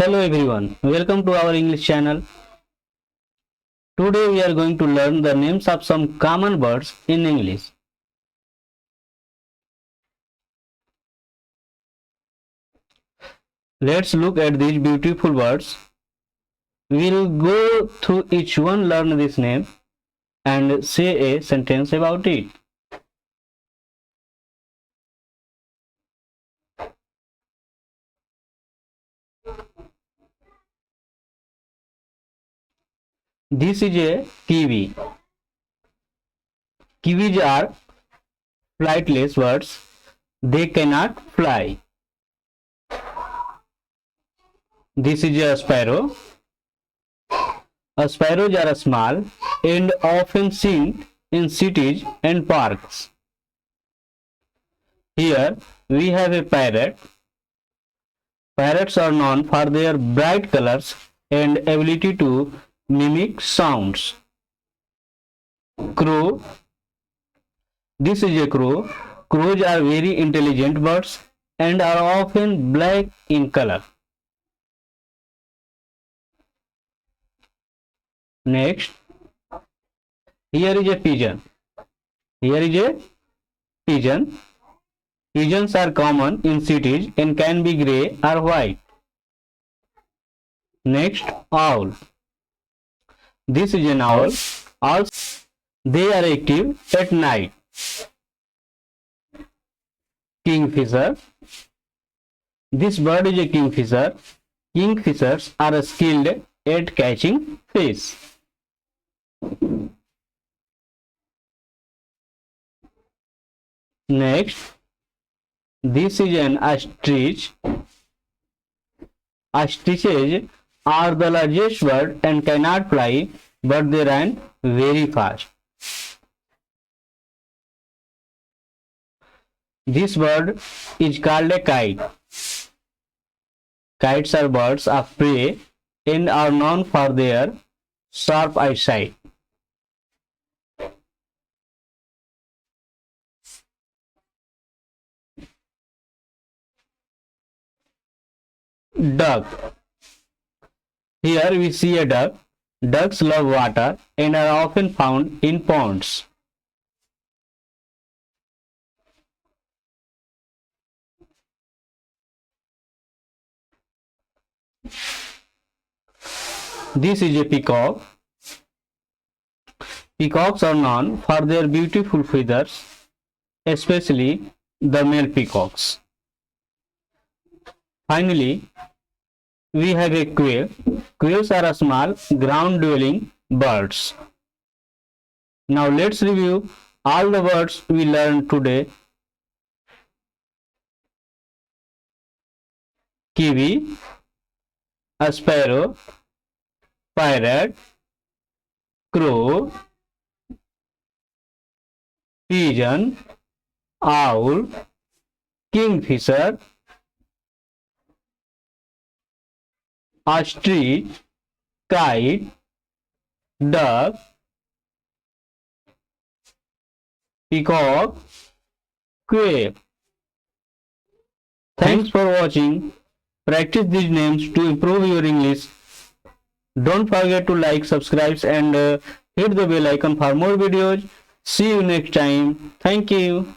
Hello everyone, welcome to our English channel. Today we are going to learn the names of some common birds in English. Let's look at these beautiful birds. We'll go through each one, learn this name and say a sentence about it. This is a kiwi. Kiwis are flightless birds. They cannot fly. This is a sparrow. Sparrows are small and often seen in cities and parks. Here we have a parrot. Parrots are known for their bright colors and ability to mimic sounds. Crow. This is a crow. Crows are very intelligent birds and are often black in color. Next, here is a pigeon. Here is a pigeon. Pigeons are common in cities and can be grey or white. Next, owl. This is an owl. Owls, they are active at night. Kingfisher. This bird is a kingfisher. Kingfishers are skilled at catching fish. Next, this is an ostrich. Ostriches are the largest bird and cannot fly, but they run very fast. This bird is called a kite. Kites are birds of prey and are known for their sharp eyesight. Duck. Here we see a duck. Ducks love water and are often found in ponds. This is a peacock. Peacocks are known for their beautiful feathers, especially the male peacocks. Finally, we have a quail. Quails are a small ground-dwelling birds. Now let's review all the words we learned today. Kiwi, a sparrow, parrot, crow, pigeon, owl, kingfisher, ostrich, kite, duck, peacock, quail. Thanks for watching. Practice these names to improve your English. Don't forget to like, subscribe and hit the bell icon for more videos. See you next time. Thank you.